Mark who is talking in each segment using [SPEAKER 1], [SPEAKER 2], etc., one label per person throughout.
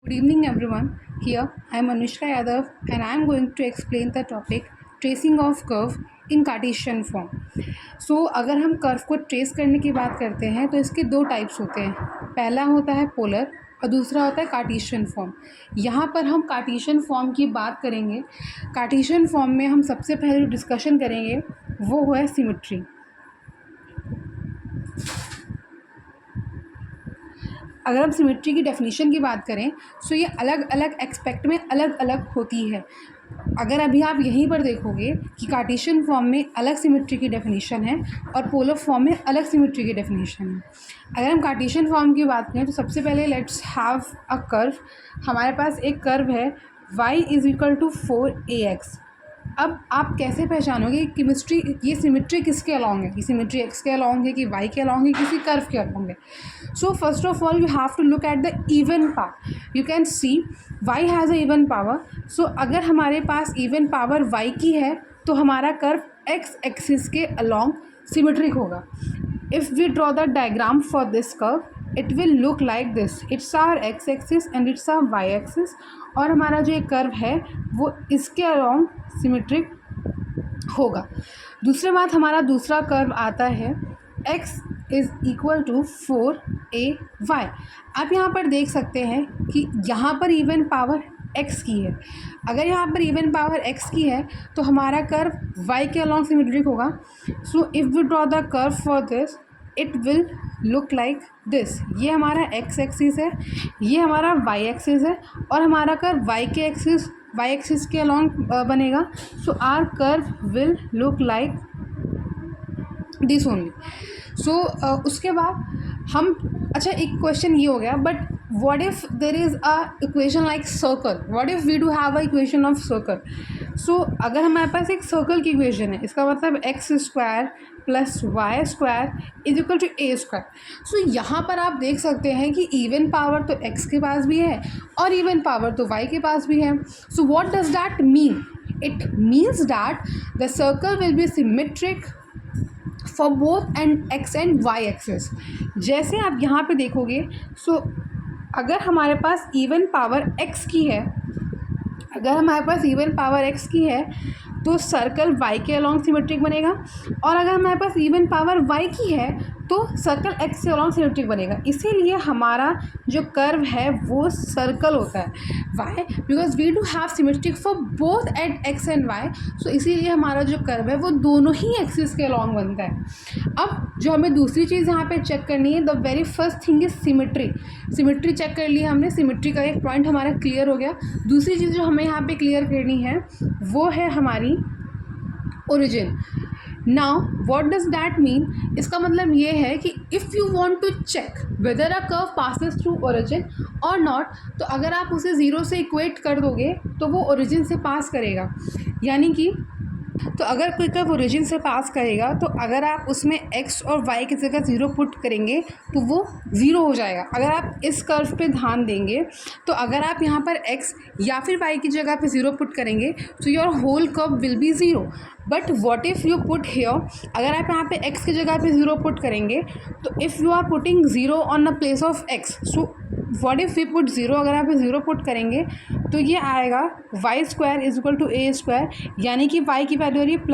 [SPEAKER 1] Good evening, everyone. Here I am Anushka Yadav, and I am going to explain the topic tracing of curve in Cartesian form. So, अगर हम curve को trace करने की बात करते हैं तो इसके दो टाइप्स होते हैं. पहला होता है पोलर और दूसरा होता है कार्टेशियन फॉर्म. यहाँ पर हम कार्टेशियन फॉर्म की बात करेंगे. कार्टेशियन फॉर्म में हम सबसे पहले जो डिस्कशन करेंगे वो है सिमेट्री. अगर हम सिमेट्री की डेफिनेशन की बात करें तो ये अलग अलग एक्सपेक्ट में अलग अलग होती है. अगर अभी आप यहीं पर देखोगे कि कार्टेशियन फॉर्म में अलग सिमेट्री की डेफिनेशन है और पोलर फॉर्म में अलग सिमेट्री की डेफिनेशन है. अगर हम कार्टेशियन फॉर्म की बात करें तो सबसे पहले लेट्स हैव अ कर्व. हमारे पास एक कर्व है y = 4ax. अब आप कैसे पहचानोगे कि ये सिमेट्री किसके अलॉन्ग है, कि सिमेट्री x के अलॉन्ग है कि y के अलॉन्ग है, किसी कर्व के अलॉन्ग है. So first of all you have to look at the even power. You can see y has a even power. So अगर हमारे पास इवन पावर y की है तो हमारा कर्व x एक्सिस के अलॉन्ग सिमेट्रिक होगा. If we draw the diagram for this curve it will look like this. It's our x axis and it's our y axis. और हमारा जो एक कर्व है वो इसके अलॉन्ग सिमेट्रिक होगा. दूसरी बात, हमारा दूसरा कर्व आता है x = 4ay. आप यहाँ पर देख सकते हैं कि यहाँ पर इवन पावर x की है. अगर यहाँ पर इवन पावर x की है तो हमारा कर्व y के अलॉन्ग सिमेट्रिक होगा. So if we draw the curve for this it will look like this. ये हमारा x एक्सिस है, ये हमारा y एक्सिस है और हमारा कर्व y एक्सिस के अलॉन्ग बनेगा. So our curve will look like this only. So उसके बाद हम एक क्वेश्चन ये हो गया, but what if there is a equation like circle? What if we do have a equation of circle? So अगर हमारे पास एक सर्कल की इक्वेशन है, इसका मतलब x² + y² = a². सो यहाँ पर आप देख सकते हैं कि इवन पावर तो x के पास भी है और इवन पावर तो y के पास भी है. So what does that mean? It means that the circle will be symmetric for both and x and y axis. जैसे आप यहाँ पे देखोगे, सो अगर हमारे पास इवन पावर x की है, तो सर्कल y के अलॉन्ग सिमेट्रिक बनेगा. और अगर हमारे पास इवन पावर y की है तो सर्कल x के अलॉन्ग सिमेट्रिक बनेगा. इसीलिए हमारा जो कर्व है वो सर्कल होता है. Why? Because we do have symmetric for both at x and y. So इसीलिए हमारा जो कर्व है वो दोनों ही एक्सिस के अलॉन्ग बनता है. अब जो हमें दूसरी चीज़ यहाँ पे चेक करनी है, the very first thing is symmetry. Symmetry check कर लिया हमने, सिमेट्री का एक पॉइंट हमारा क्लियर हो गया. दूसरी चीज़ जो हमें यहाँ पे क्लियर करनी है वो है हमारी origin. Now what does that mean? इसका मतलब ये है कि if you want to check whether a curve passes through origin और नॉट, तो अगर आप उसे 0 से इक्वेट कर दोगे तो वो ओरिजिन से पास करेगा. यानी कि तो अगर कोई कर्व ओरिजिन से पास करेगा तो अगर आप उसमें x और y की जगह 0 पुट करेंगे तो वो 0 हो जाएगा. अगर आप इस कर्व पे ध्यान देंगे तो अगर आप यहाँ पर x या फिर y की जगह पे 0 पुट करेंगे तो your whole curve will be 0. But what if you put here, अगर आप यहाँ पे x की जगह पे 0 पुट करेंगे तो if you are putting 0 on the place of x, so what if we put 0, अगर आप 0 पुट करेंगे तो ये आएगा y² = a². यानी कि y की वैल्यू आ रही है +-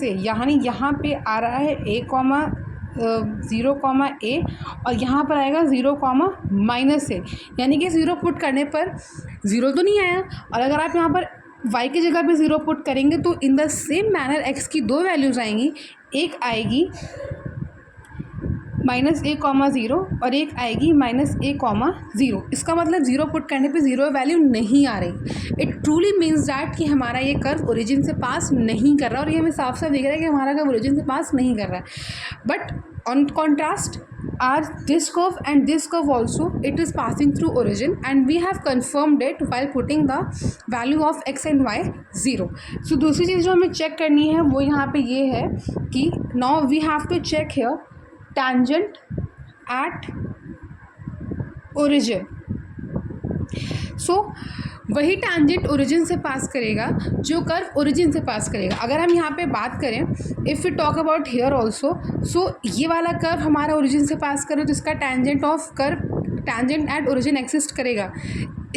[SPEAKER 1] a. यानी यहाँ पे आ रहा है a, 0, a और यहाँ पर आएगा 0, -a. यानी कि 0 पुट करने पर 0 तो नहीं आया. और अगर आप यहाँ पर y की जगह पे 0 पुट करेंगे तो in the same manner x की दो वैल्यूज़ आएंगी. एक आएगी -a, 0 और एक आएगी -a, 0. इसका मतलब 0 पुट करने पे 0 वैल्यू नहीं आ रही. इट ट्रूली मीन्स दैट कि हमारा ये कर्व ओरिजिन से पास नहीं कर रहा. और ये हमें साफ साफ दिख रहा है कि हमारा कर्व ओरिजिन से पास नहीं कर रहा है. But on contrast are this curve and this curve also it is passing through origin and we have confirmed it while putting the value of x and y 0. So दूसरी चीज़ जो हमें check करनी है वो यहाँ पे ये है कि now we have to check here tangent at origin. So वही टैंजेंट ओरिजिन से पास करेगा जो कर्व ओरिजिन से पास करेगा. अगर हम यहाँ पे बात करें, if we talk about here also, so ये वाला कर्व हमारा ओरिजिन से पास करे तो इसका tangent of curve tangent at origin exist करेगा.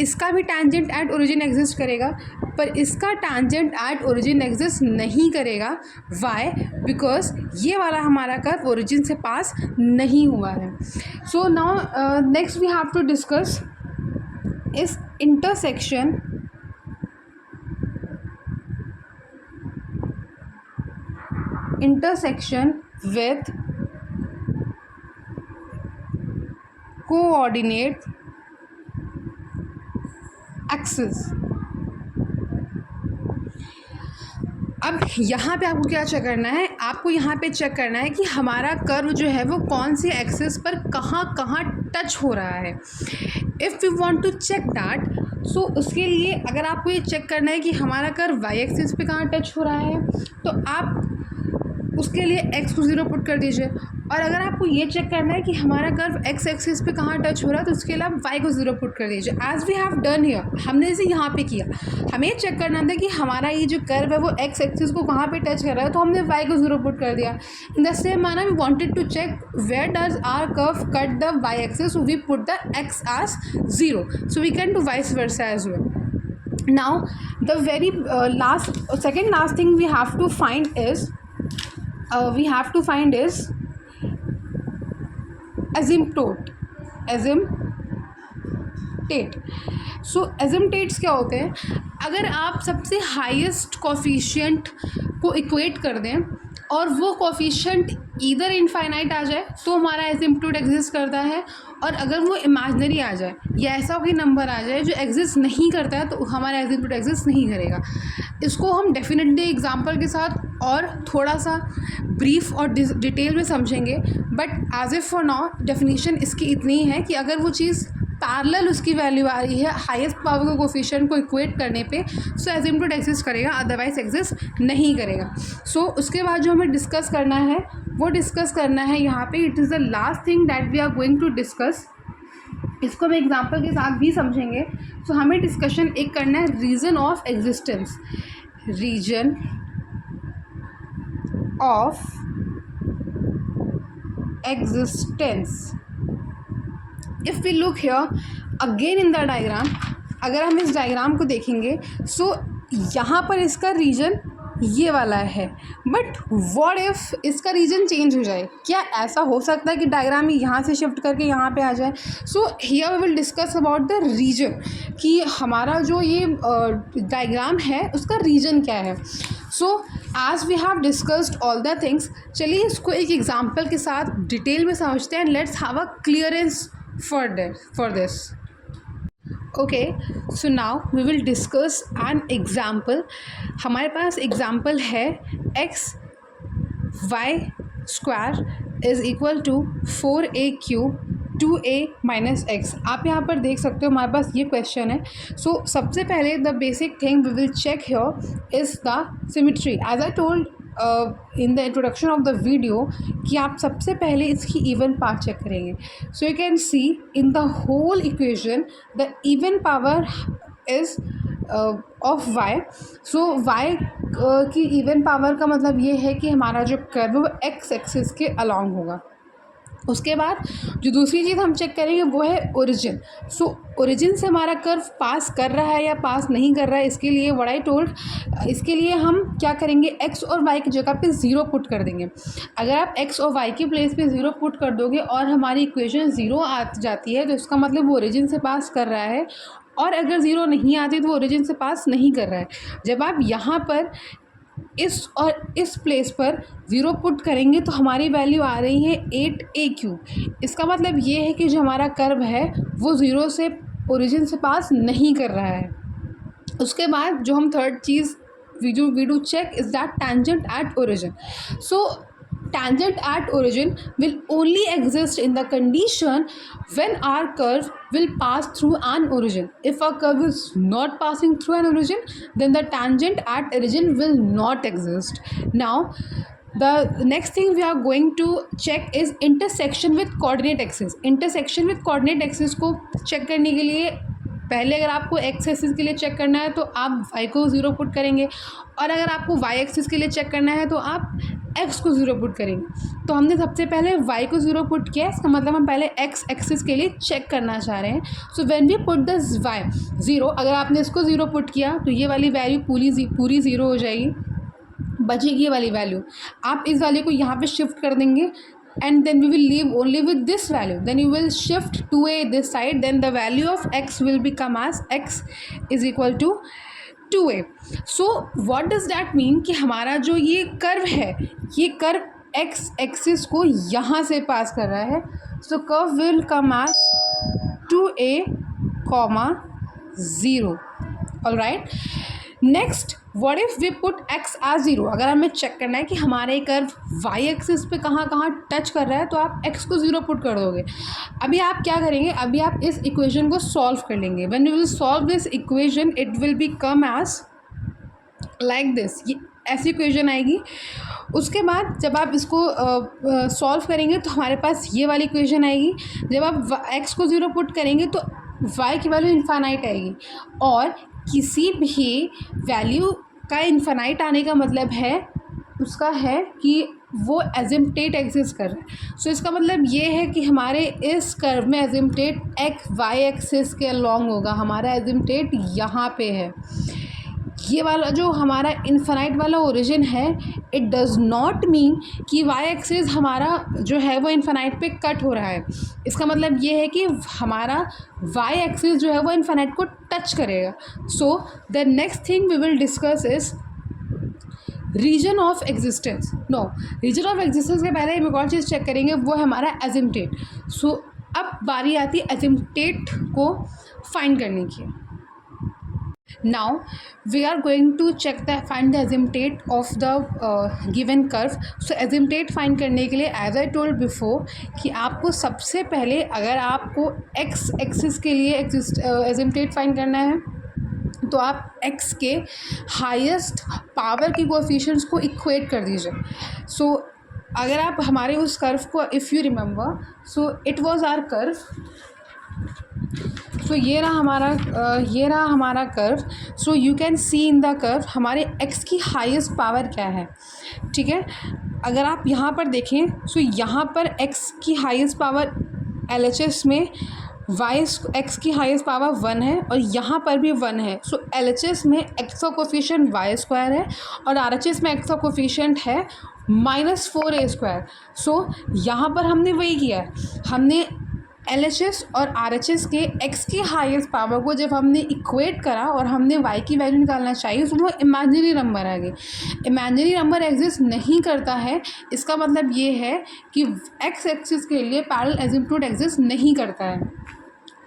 [SPEAKER 1] इसका भी टेंजेंट एट ओरिजिन एग्जिस्ट करेगा, पर इसका टेंजेंट एट ओरिजिन एग्जिस्ट नहीं करेगा। वाई? बिकॉज ये वाला हमारा कर्व ओरिजिन से पास नहीं हुआ है। So now next we have to discuss इस इंटरसेक्शन with coordinate axis। अब यहाँ पे आपको क्या चेक करना है? आपको यहाँ पे चेक करना है कि हमारा कर्व जो है वो कौन सी एक्सिस पर कहाँ कहाँ टच हो रहा है। If you want to check that, so उसके लिए अगर आपको ये चेक करना है कि हमारा कर्व वाई एक्सिस पे कहाँ टच हो रहा है, तो आप उसके लिए x को 0 पुट कर दीजिए। और अगर आपको ये चेक करना है कि हमारा कर्व x एक्सिस पे कहाँ टच हो रहा है, तो उसके लिए आप y को 0 पुट कर दीजिए। As we have done here, हमने जैसे यहाँ पे किया, हमें चेक करना था कि हमारा ये जो कर्व है वो x एक्सिस को कहाँ पे टच कर रहा है, तो हमने y को 0 पुट कर दिया। In the same manner we wanted to check where does our curve cut the y axis, so we put the x as 0, so we can do vice versa as well. Now the very second last thing we have to find is asymptote। सो एसिम्पटोट्स क्या होते हैं? अगर आप सबसे highest coefficient को equate कर दें और वो कोफिशिएंट ईदर इनफाइनाइट आ जाए तो हमारा एसिम्पटोट एग्जिस्ट करता है, और अगर वो इमेजिनरी आ जाए या ऐसा कोई नंबर आ जाए जो एग्जिस्ट नहीं करता है तो हमारा एसिम्पटोट एग्जिस्ट नहीं करेगा। इसको हम डेफिनेटली एग्जांपल के साथ और थोड़ा सा ब्रीफ और डिटेल में समझेंगे, but as if for now definition इसकी इतनी है कि अगर वो चीज़ पैरेलल उसकी वैल्यू आ रही है हाईएस्ट पावर के कोफिशिएंट को इक्वेट करने पे, सो एसिम्पटोट एग्जिस्ट करेगा, अदरवाइज एग्जिस्ट नहीं करेगा। सो उसके बाद जो हमें डिस्कस करना है वो डिस्कस करना है यहाँ पे, it is the last thing that we are going to discuss. इसको हम एग्जांपल के साथ भी समझेंगे। सो हमें डिस्कशन एक करना है region of existence. Region of existence. If we look here again in the diagram, अगर हम इस डायग्राम को देखेंगे, सो यहाँ पर इसका रीजन ये वाला है, बट व्हाट इफ़ इसका रीजन चेंज हो जाए? क्या ऐसा हो सकता है कि डायग्राम यहाँ से शिफ्ट करके यहाँ पे आ जाए? So here we will discuss about the region, कि हमारा जो ये डायग्राम है उसका रीजन क्या है। So as we have discussed all the things, चलिए इसको एक एग्जाम्पल के साथ डिटेल में समझते हैं, and let's have a clearance for this। Okay, so now we will discuss an example। हमारे पास एग्जाम्पल है x y square is equal to 4a³ 2a minus x। आप यहाँ पर देख सकते हो हमारे पास ये क्वेश्चन है। सो सबसे पहले the basic thing we will check here is the symmetry. As I told in the introduction of the video कि आप सबसे पहले इसकी इवन पावर चेक करेंगे। So you can see in the whole equation the even power is of y। So y की even power का मतलब ये है कि हमारा जो कर्व वो x एक्सिस के अलॉन्ग होगा। उसके बाद जो दूसरी चीज़ हम चेक करेंगे वो है ओरिजिन। सो ओरिजिन से हमारा कर्व पास कर रहा है या पास नहीं कर रहा है, इसके लिए व्हाट आई टोल्ड, इसके लिए हम क्या करेंगे, x और y की जगह पे 0 पुट कर देंगे। अगर आप x और y की प्लेस पे 0 पुट कर दोगे और हमारी इक्वेशन 0 आ जाती है तो इसका मतलब वो ओरिजिन से पास कर रहा है, और अगर 0 नहीं आती तो वो ओरिजिन से पास नहीं कर रहा है। जब आप यहाँ पर इस और इस प्लेस पर 0 पुट करेंगे तो हमारी वैल्यू आ रही है 8a³। इसका मतलब ये है कि जो हमारा कर्व है वो 0 से ओरिजिन से पास नहीं कर रहा है। उसके बाद जो हम थर्ड चीज़ we do check is that tangent at origin. So tangent at origin will only exist in the condition when our curve will pass through an origin. If our curve is not passing through an origin, then the tangent at origin will not exist. Now the next thing we are going to check is intersection with coordinate axis। intersection with coordinate axis को check करने के लिए पहले अगर आपको x axis के लिए check करना है तो आप y को 0 पुट करेंगे, और अगर आपको y एक्सिस के लिए चेक करना है तो आप x को 0 पुट करेंगे। तो हमने सबसे पहले y को 0 पुट किया, इसका मतलब हम पहले x एक्सिस के लिए चेक करना चाह रहे हैं। So when we put this y 0, अगर आपने इसको 0 पुट किया तो ये वाली वैल्यू पूरी 0 हो जाएगी, बचेगी ये वाली वैल्यू। आप इस वैल्यू को यहाँ पे शिफ्ट कर देंगे and then we will leave only with this value, then you will shift 2a this side, then the value of x will become as x is equal to 2a. so what does that mean कि हमारा जो ये curve है, ये curve x axis को यहाँ से पास कर रहा है, so curve will come as 2a, 0. all right, next what if we put x as 0, अगर हमें चेक करना है कि हमारे कर्व y एक्सिस पे कहाँ कहाँ टच कर रहा है, तो आप x को 0 पुट कर दोगे। अभी आप क्या करेंगे, अभी आप इस इक्वेशन को सॉल्व कर लेंगे। When you will solve this equation it will be come as like this, ये ऐसी इक्वेशन आएगी। उसके बाद जब आप इसको सॉल्व करेंगे तो हमारे पास ये वाली इक्वेशन आएगी। जब आप x को 0 पुट करेंगे तो y की वैल्यू इन्फानाइट आएगी, और किसी भी वैल्यू का इन्फानाइट आने का मतलब है उसका है कि वो एजिम्पटेट एग्जिस्ट कर रहा है। सो इसका मतलब ये है कि हमारे इस कर्व में एजिम्पटेट y एक्सिस के अलॉन्ग होगा, हमारा एजिम्पटेट यहाँ पे है। ये वाला जो हमारा इन्फानाइट वाला ओरिजिन है, इट डज़ नॉट मीन कि y एक्सिस हमारा जो है वो इन्फानाइट पे कट हो रहा है। इसका मतलब ये है कि हमारा y एक्सिस जो है वो इन्फानाइट को टच करेगा। So the next thing we will discuss is region of existence. Region of existence के पहले हम एक और चीज़ चेक करेंगे, वो है हमारा एजिम्पटेट। सो अब बारी आती है एजिम्पटेट को फाइंड करने की। Now we are going to find the asymptote of the given curve. So asymptote find करने के लिए as I told before कि आपको सबसे पहले अगर आपको x एक्सिस के लिए asymptote find करना है तो आप x के हाईएस्ट पावर की कोएफिशिएंट्स को इक्वेट कर दीजिए। सो अगर आप हमारे उस कर्व को if you remember, so it was our curve. So ये रहा हमारा curve. So you can see in the curve हमारे x की हाईएस्ट पावर क्या है, ठीक है। अगर आप यहाँ पर देखें, सो यहाँ पर x की हाईएस्ट पावर LHS में x की हाईएस्ट पावर 1 है और यहाँ पर भी 1 है। सो LHS में x का कोफिशिएंट y² है और RHS में x का कोफिशिएंट है -4a²। सो यहाँ पर हमने वही किया है, हमने LHS और RHS के x की हाईएस्ट पावर को जब हमने इक्वेट करा और हमने y की वैल्यू निकालना चाहिए, तो वो इमेजिनरी नंबर आ गई। इमेजिनरी नंबर एग्जिस्ट नहीं करता है, इसका मतलब ये है कि x एक्सिस के लिए पैरेलल एसिम्पटोट एग्जिस्ट नहीं करता है।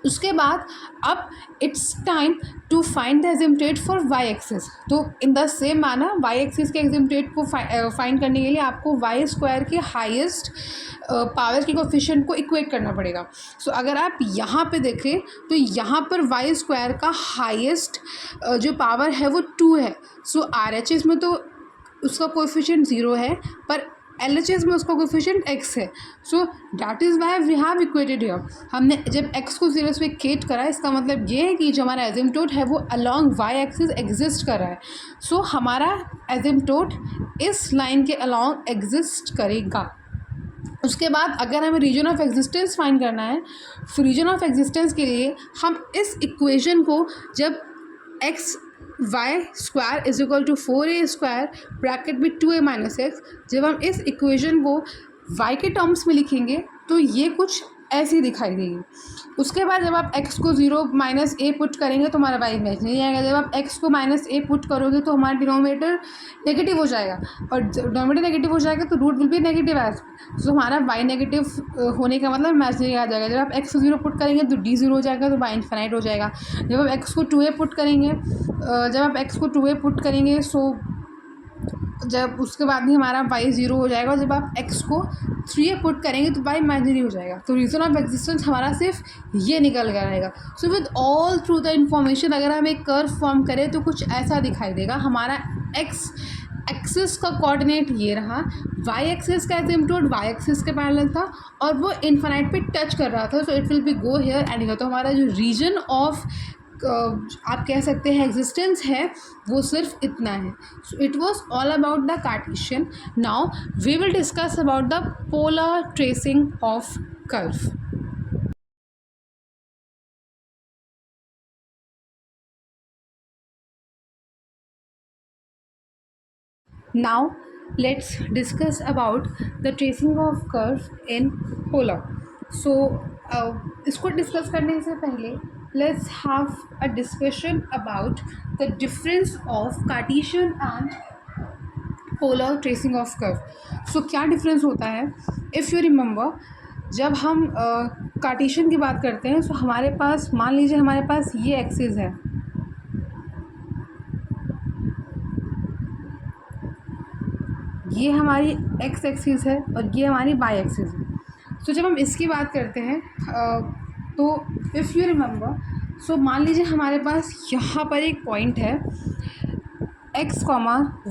[SPEAKER 1] उसके बाद अब it's time to find the asymptote for y axis. तो in the same manner y axis के एसिम्पटोट को फाइंड करने के लिए आपको y² के हाईएस्ट पावर के कोफिशिएंट को इक्वेट करना पड़ेगा। सो अगर आप यहाँ पे देखें तो यहाँ पर y² का हाईएस्ट जो पावर है वो 2 है। सो RHS में तो उसका कोफिशिएंट 0 है, पर LHS में उसका कोफिशिएंट x है। So that is why we have equated here. हमने जब x को 0 से इक्वेट करा, इसका मतलब ये है कि जो हमारा एसिम्पटोट है वो अलोंग y एक्सिस एग्जिस्ट कर रहा है। सो हमारा एसिम्पटोट इस लाइन के अलोंग एग्जिस्ट करेगा। उसके बाद अगर हमें रीजन ऑफ एग्जिस्टेंस फाइंड करना है, रीजन ऑफ एग्जिस्टेंस के लिए हम इस इक्वेशन को जब y² is equal to 4a² bracket में 2a - x, जब हम इस इक्वेशन को y के टर्म्स में लिखेंगे तो ये कुछ ऐसी दिखाई देगी। उसके बाद जब आप x को 0 - a पुट करेंगे तो हमारा y मैच नहीं आएगा। जब आप x को -a पुट करोगे तो हमारा डिनोमिनेटर नेगेटिव हो जाएगा, और डिनोमिनेटर नेगेटिव हो जाएगा तो root will be negative as. तो हमारा y नेगेटिव होने का मतलब इमेजिनरी आ जाएगा। जब आप x को 0 पुट करेंगे तो d 0 हो जाएगा, तो y इन्फिनाइट हो जाएगा। जब आप x को 2a पुट करेंगे, सो जब उसके बाद ही हमारा y 0 हो जाएगा। जब आप x को 3a पुट करेंगे तो y इमेजिनरी हो जाएगा। तो रीजन ऑफ एग्जिस्टेंस हमारा सिर्फ ये निकल कर आएगा। So with all through the information अगर हम एक कर्व फॉर्म करें तो कुछ ऐसा दिखाई देगा। हमारा x एक्सिस का कोऑर्डिनेट ये रहा, y एक्सिस का एसिम्पटोट y एक्सिस के पैरेलल था और वो इन्फिनाइट पे टच कर रहा था। So it will be go here and here. तो हमारा जो रीजन ऑफ आप कह सकते हैं एग्जिस्टेंस है वो सिर्फ इतना है. So it was all about the Cartesian. Now we will discuss about the polar tracing of curve. Now let's discuss about the tracing of curve in polar. So इसको डिस्कस करने से पहले let's have a discussion about the difference of Cartesian and polar tracing of curve. So क्या difference होता है? If you remember, जब हम Cartesian की बात करते हैं तो हमारे पास, मान लीजिए हमारे पास ये एक्सिस है, ये हमारी एक्स एक्सिस है और ये हमारी वाई एक्सिस है. तो जब हम इसकी बात करते हैं तो इफ़ यू रिमेंबर, सो मान लीजिए हमारे पास यहाँ पर एक पॉइंट है x,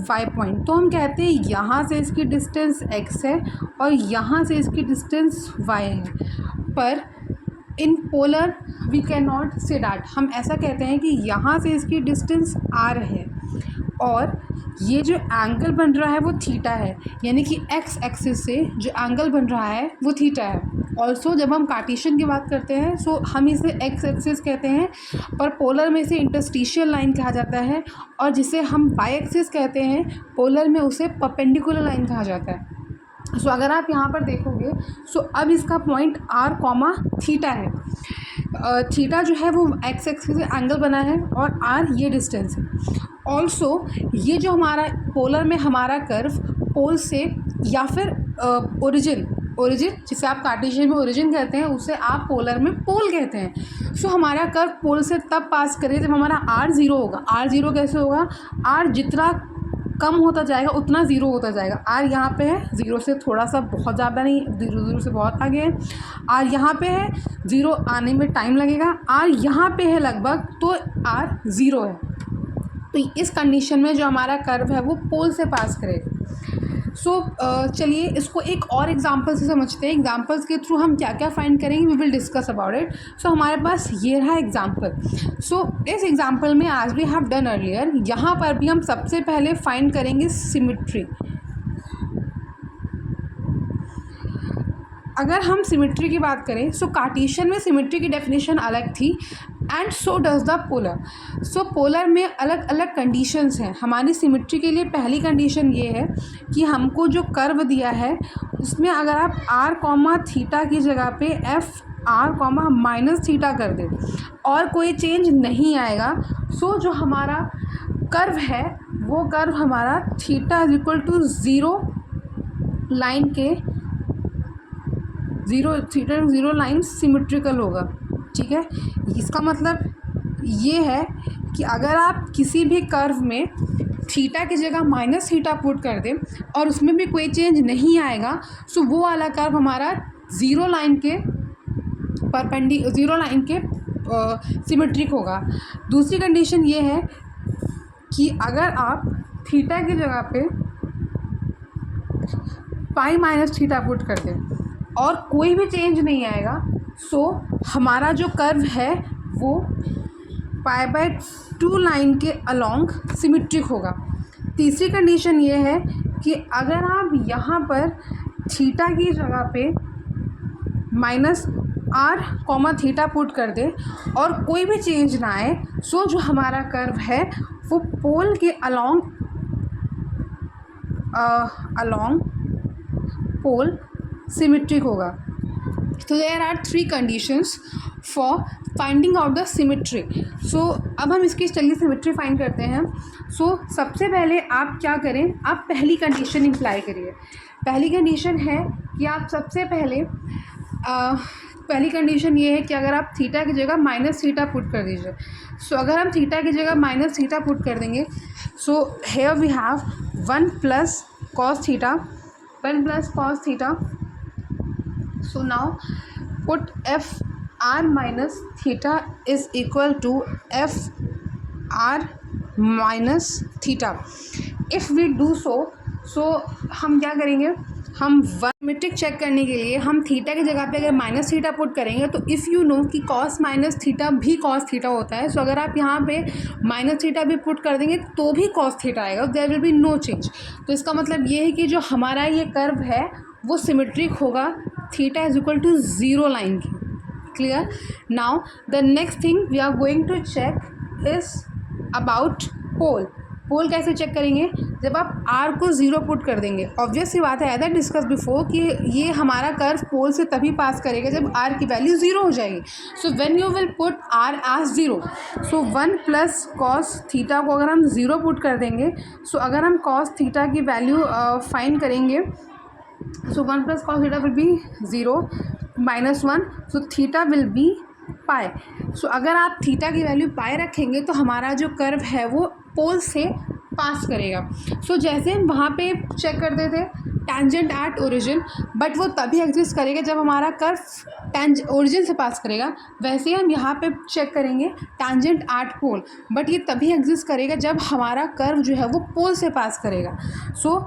[SPEAKER 1] y पॉइंट. तो हम कहते हैं यहाँ से इसकी डिस्टेंस x है और यहाँ से इसकी डिस्टेंस y है. पर in polar we can not say that. हम ऐसा कहते हैं कि यहाँ से इसकी डिस्टेंस r है और ये जो एंगल बन रहा है वो थीटा है, यानी कि एक्स एक्सिस से जो एंगल बन रहा है वो थीटा है. ऑल्सो जब हम कार्टेशियन की बात करते हैं सो हम इसे एक्स एक्सिस कहते हैं, पर पोलर में इसे इंटरस्टिशियल लाइन कहा जाता है, और जिसे हम वाई एक्सिस कहते हैं पोलर में उसे परपेंडिकुलर लाइन कहा जाता है. सो अगर आप यहाँ पर देखोगे सो अब इसका पॉइंट r, थीटा है. थीटा जो है वो एक्स एक्सिस से एंगल बना है और r ये डिस्टेंस है. ऑल्सो ये जो हमारा पोलर में हमारा कर्व पोल से या फिर ओरिजिन जिसे आप कार्टेशियन में ओरिजिन कहते हैं उसे आप पोलर में पोल कहते हैं. सो हमारा कर्व पोल से तब पास करे जब हमारा r 0 होगा. r 0 कैसे होगा? r जितना कम होता जाएगा उतना ज़ीरो होता जाएगा. r यहाँ पे है, ज़ीरो से थोड़ा सा, बहुत ज़्यादा नहीं, ज़ीरो से बहुत आगे है. r यहाँ पे है, ज़ीरो आने में टाइम लगेगा. r यहाँ पे है लगभग, तो r 0 है. तो इस कंडीशन में जो हमारा कर्व है वो पोल से पास करेगा. सो चलिए इसको एक और एग्जांपल से समझते हैं. एग्जांपल्स के थ्रू हम क्या क्या फाइंड करेंगे we will discuss about it. So हमारे पास ये रहा एग्जांपल. सो इस एग्जांपल में आज वी हैव डन अर्लियर, यहाँ पर भी हम सबसे पहले फाइंड करेंगे सिमिट्री. अगर हम सिमिट्री की बात करें सो कार्टेशियन में सिमिट्री की डेफिनेशन अलग थी and so does the polar. So polar में अलग अलग कंडीशंस हैं. हमारी सिमिट्री के लिए पहली कंडीशन ये है कि हमको जो कर्व दिया है उसमें अगर आप r, थीटा की जगह पे f r, माइनस थीटा कर दें और कोई चेंज नहीं आएगा, सो जो हमारा कर्व है वो कर्व हमारा theta is equal to zero line के ज़ीरो लाइन सिमेट्रिकल होगा. ठीक है, इसका मतलब ये है कि अगर आप किसी भी कर्व में थीटा की जगह माइनस थीटा पुट कर दें और उसमें भी कोई चेंज नहीं आएगा, सो वो वाला कर्व हमारा ज़ीरो लाइन के सिमेट्रिक होगा. दूसरी कंडीशन ये है कि अगर आप थीटा की जगह पे पाई माइनस थीटा पुट कर दें और कोई भी चेंज नहीं आएगा, सो हमारा जो कर्व है वो π/2 लाइन के अलोंग सिमेट्रिक होगा. तीसरी कंडीशन ये है कि अगर आप यहाँ पर थीटा की जगह पे माइनस r, थीटा पुट कर दें और कोई भी चेंज ना आए, सो जो हमारा कर्व है वो पोल के अलोंग पोल सिमेट्रिक होगा. तो there are 3 conditions for finding out the symmetry. So अब हम इसकी चलिए सिमेट्री फाइंड करते हैं. सो सबसे पहले आप क्या करें, आप पहली कंडीशन इम्प्लाई करिए. पहली कंडीशन है कि आप सबसे पहले पहली कंडीशन ये है कि अगर आप थीटा की जगह माइनस थीटा पुट कर दीजिए. सो अगर हम थीटा की जगह माइनस थीटा पुट कर देंगे, so here we have 1 + cos theta, 1 + cos theta. So now put f r minus theta is equal to f r minus theta. If we do so हम क्या करेंगे, हम 1 सिमेट्रिक चेक करने के लिए हम थीटा की जगह पे अगर माइनस थीटा पुट करेंगे तो इफ़ यू नो कि कॉस माइनस थीटा भी कॉस थीटा होता है, सो अगर आप यहाँ पे माइनस थीटा भी पुट कर देंगे तो भी कॉस थीटा आएगा, there will be no change. तो इसका मतलब ये है कि जो हमारा ये कर्व है वो सिमेट्रिक होगा theta is equal to zero line की। Clear? Now the next thing we are going to check is about pole. Pole कैसे चेक करेंगे? जब आप r को 0 पुट कर देंगे, ऑब्वियस सी बात है एज आई डिस्कस बिफोर कि ये हमारा कर्व पोल से तभी पास करेगा जब r की वैल्यू 0 हो जाएगी। So when you will put r as 0, so 1 plus cos theta को अगर हम 0 पुट कर देंगे, सो अगर हम कॉस थीटा की वैल्यू फाइंड करेंगे, so 1 plus cos theta will be 0 minus 1, so theta will be pi. So अगर आप थीटा की वैल्यू पाई रखेंगे तो हमारा जो कर्व है वो पोल से पास करेगा। सो जैसे हम वहाँ पे चेक करते थे टेंजेंट एट ओरिजिन, बट वो तभी एग्जिस्ट करेगा जब हमारा कर्व ओरिजिन से पास करेगा, वैसे ही हम यहाँ पे चेक करेंगे टेंजेंट एट पोल, बट ये तभी एग्जिस्ट करेगा जब हमारा कर्व जो है वो पोल से पास करेगा। So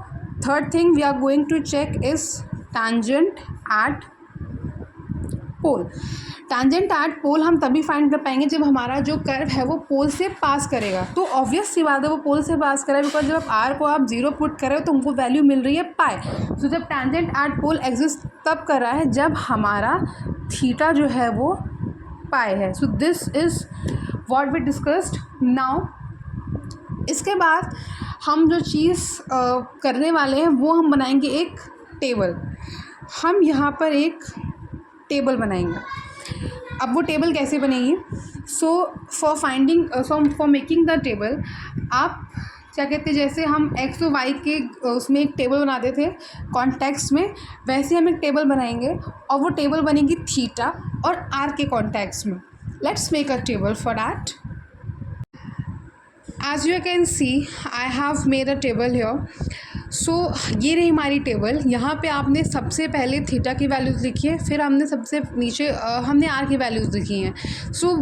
[SPEAKER 1] third thing we are going to check is tangent at pole. Tangent at pole हम तभी फाइंड कर पाएंगे जब हमारा जो कर्व है वो पोल से पास करेगा। तो ऑब्वियस सी बात है वो पोल से पास करेगा, बिकॉज जब आप आर को आप 0 पुट कर रहे हो तो उनको वैल्यू मिल रही है पाई। तो जब टेंजेंट एट पोल एग्जिस्ट तब कर रहा है जब हमारा थीटा जो है वो पाई है। So this is what we discussed now. इसके बाद हम जो चीज़ करने वाले हैं वो हम बनाएंगे एक टेबल। हम यहाँ पर एक टेबल बनाएंगे। अब वो टेबल कैसे बनेगी? So for making the table आप क्या कहते हैं, जैसे हम एक्स और वाई के उसमें एक टेबल बनाते थे कॉन्टेक्स्ट में, वैसे हम एक टेबल बनाएंगे और वो टेबल बनेगी थीटा और आर के कॉन्टेक्स्ट में। Let's make a table for that. As you can see, I have made a table here. सो ये रही हमारी टेबल। यहाँ पे आपने सबसे पहले थीटा की वैल्यूज़ लिखी है, फिर हमने सबसे नीचे हमने आर की वैल्यूज़ लिखी हैं। सो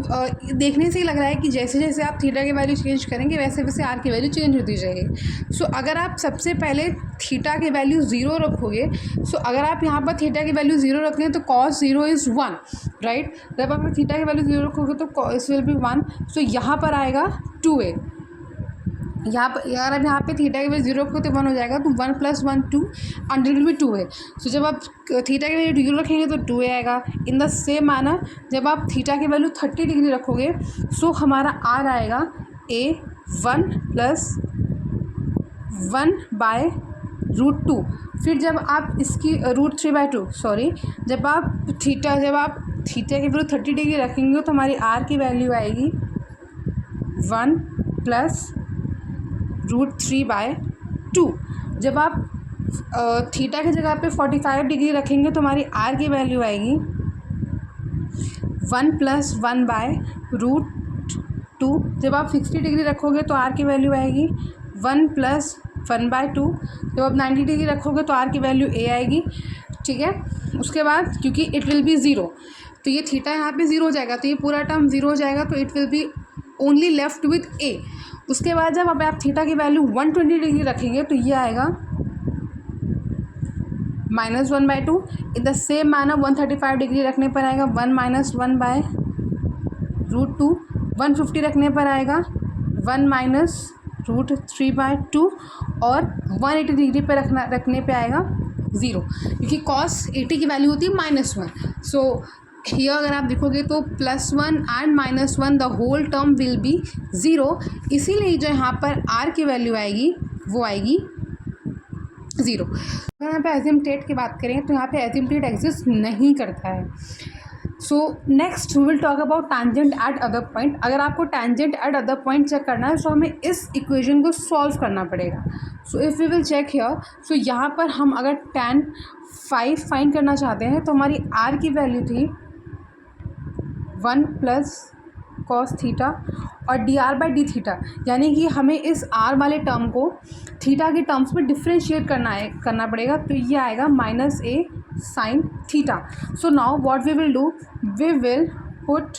[SPEAKER 1] देखने से ही लग रहा है कि जैसे जैसे आप थीटा की वैल्यू चेंज करेंगे वैसे वैसे आर की वैल्यू चेंज होती जाएगी। सो अगर आप सबसे पहले थीटा की वैल्यू 0 रखोगे, सो अगर आप यहाँ पर थीटा की वैल्यू 0 रख लें तो cos 0 इज़ 1, राइट। जब आप थीटा की वैल्यू 0 रखोगे तो cos विल बी 1, सो यहाँ पर आएगा 2a। यहाँ पर यार अब यहाँ पे थीटा की वैल्यू 0 रखो तो 1 हो जाएगा, तो 1 plus 1 2 under will be 2a। सो जब आप थीटा की वैल्यू 0 रखेंगे तो 2a आएगा। इन द सेम मैनर जब आप थीटा की वैल्यू 30 डिग्री रखोगे, सो हमारा r आएगा a 1 प्लस 1 बाय √2। फिर जब आप इसकी √3/2 सॉरी, जब आप थीटा की वैल्यू 30 डिग्री रखेंगे तो हमारी r की वैल्यू आएगी 1 प्लस √3/2। जब आप थीटा की जगह पे 45 डिग्री रखेंगे तो हमारी आर की वैल्यू आएगी 1 प्लस 1/√2। जब आप 60 डिग्री रखोगे तो आर की वैल्यू आएगी 1 प्लस 1/2। जब आप 90 डिग्री रखोगे तो आर की वैल्यू a आएगी, ठीक है। उसके बाद क्योंकि इट विल बी 0, तो ये थीटा यहाँ पे 0 हो जाएगा, तो ये पूरा टर्म 0 हो जाएगा, तो it will B only left with a। उसके बाद जब अब आप थीटा की वैल्यू 120 डिग्री रखेंगे तो ये आएगा -1/2। इन द सेम मैनर 135 डिग्री रखने पर आएगा 1 माइनस 1/√2। 150 रखने पर आएगा 1 माइनस √3/2 और 180 डिग्री पर रखने पे आएगा 0, क्योंकि cos 80 की वैल्यू होती है -1। सो हियर अगर आप देखोगे तो +1 and -1 the whole term will be 0, इसीलिए जो यहाँ पर r की वैल्यू आएगी वो आएगी 0। अगर यहाँ पे एजिम्पटेट की बात करें तो यहाँ पे एजिम्पटेट एग्जिस्ट नहीं करता है। So next we will talk about tangent at other point. अगर आपको tangent at other point check करना है तो हमें इस इक्वेशन को सॉल्व करना पड़ेगा। So if we will check here, so यहाँ पर हम अगर tan 5 फाइंड करना चाहते हैं तो हमारी r की वैल्यू थी 1 प्लस cos थीटा और dr/d थीटा, यानी कि हमें इस r वाले टर्म को थीटा के टर्म्स में डिफ्रेंशिएट करना पड़ेगा, तो ये आएगा -a sin theta. So now what we will do, we will put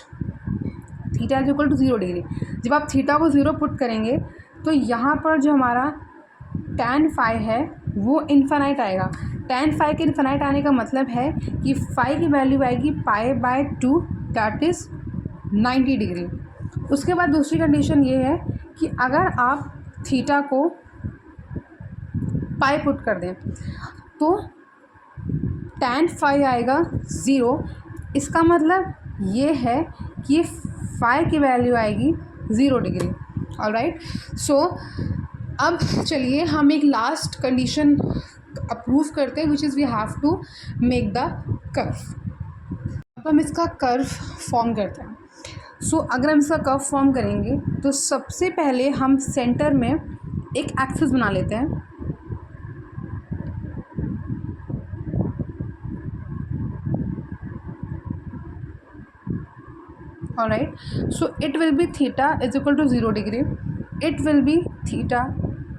[SPEAKER 1] theta is equal to 0 degree. जब आप थीटा को 0 पुट करेंगे तो यहाँ पर जो हमारा tan 5 है वो इन्फिनाइट आएगा। tan phi के इन्फिनाइट आने का मतलब है कि phi की वैल्यू आएगी π/2, दैट इज़ 90 डिग्री। उसके बाद दूसरी कंडीशन ये है कि अगर आप थीटा को पाई पुट कर दें तो tan phi आएगा 0। इसका मतलब ये है कि phi की वैल्यू आएगी 0 डिग्री। ऑलराइट, सो अब चलिए हम एक लास्ट कंडीशन अप्रूव करते हैं, which is we have to make the curve. अब हम इसका कर्व फॉर्म करते हैं। सो अगर हम इसका कर्व फॉर्म करेंगे तो सबसे पहले हम सेंटर में एक एक्सिस बना लेते हैं। Alright, so it will be theta is equal to 0 degree, it will be theta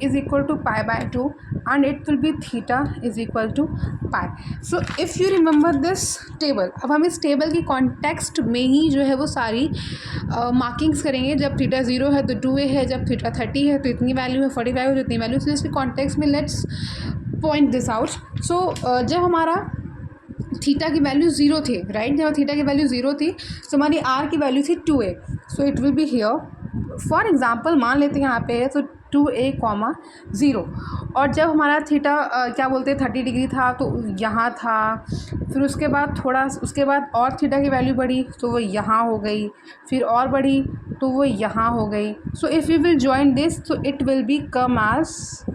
[SPEAKER 1] is equal to π/2 and it will be theta is equal to pi. So if you remember this table, अब हम इस table की context में ही जो है वो सारी markings करेंगे। जब थीटा 0 है तो 2a है, जब थीटा 30 है तो इतनी वैल्यू है, 45 है तो इतनी वैल्यू। सो इसके कॉन्टेक्स्ट में लेट्स पॉइंट दिस आउट। सो जब हमारा थीटा की वैल्यू 0 थी, राइट, जब थीटा की वैल्यू 0 थी तो हमारी आर की वैल्यू थी 2a। So it will be here for example, मान लेते हैं यहाँ पे है तो 2a, 0। और जब हमारा थीटा क्या बोलते हैं 30 डिग्री था तो यहाँ था, फिर उसके बाद थोड़ा उसके बाद और थीटा की वैल्यू बढ़ी तो वो यहाँ हो गई, फिर और बढ़ी तो वो यहाँ हो गई। So if you will join this तो it will be come as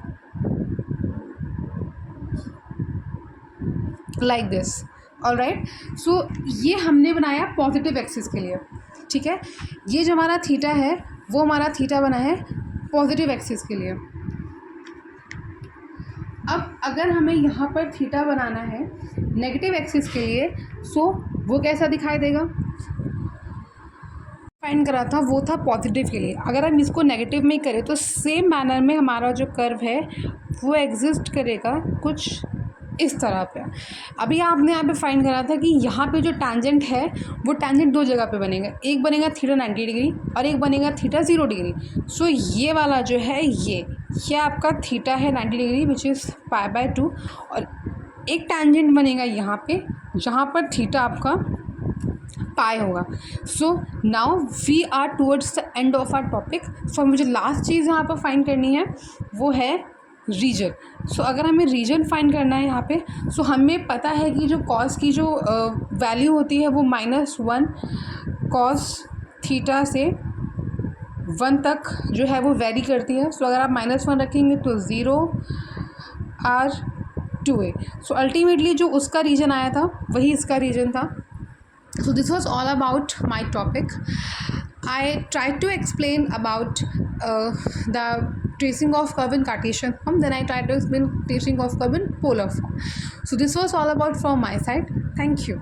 [SPEAKER 1] like this. Alright, so ये हमने बनाया पॉजिटिव एक्सिस के लिए, ठीक है। ये जो हमारा थीटा है वो हमारा थीटा बना है पॉजिटिव एक्सिस के लिए। अब अगर हमें यहाँ पर थीटा बनाना है नेगेटिव एक्सिस के लिए, सो वो कैसा दिखाई देगा? फाइंड करा था वो था पॉजिटिव के लिए। अगर हम इसको नेगेटिव में करें तो सेम मैनर में हमारा जो कर्व है वो एग्जिस्ट करेगा कुछ इस तरह पे। अभी आपने यहाँ पे फाइंड करा था कि यहाँ पे जो टैंजेंट है वो टैंजेंट दो जगह पे बनेगा, एक बनेगा थीटा 90 डिग्री और एक बनेगा थीटा 0 डिग्री। सो ये वाला जो है ये आपका थीटा है 90 डिग्री विच इज़ π/2, और एक टैंजेंट बनेगा यहाँ पे जहाँ पर थीटा आपका पाई होगा। So now we are towards the end of our topic. So मुझे लास्ट चीज़ यहाँ पर फाइंड करनी है वो है रीजन। सो अगर हमें रीजन फाइंड करना है यहाँ पे, सो हमें पता है कि जो कॉस की जो वैल्यू होती है वो -1 कॉस थीटा से 1 तक जो है वो वेरी करती है। सो अगर आप -1 रखेंगे तो 0 और 2a। सो अल्टीमेटली जो उसका रीजन आया था वही इसका रीजन था। So this was all about my topic. I tried to explain about the tracing of curve in Cartesian form, then I tried to explain tracing of curve in polar form. So this was all about from my side. Thank you.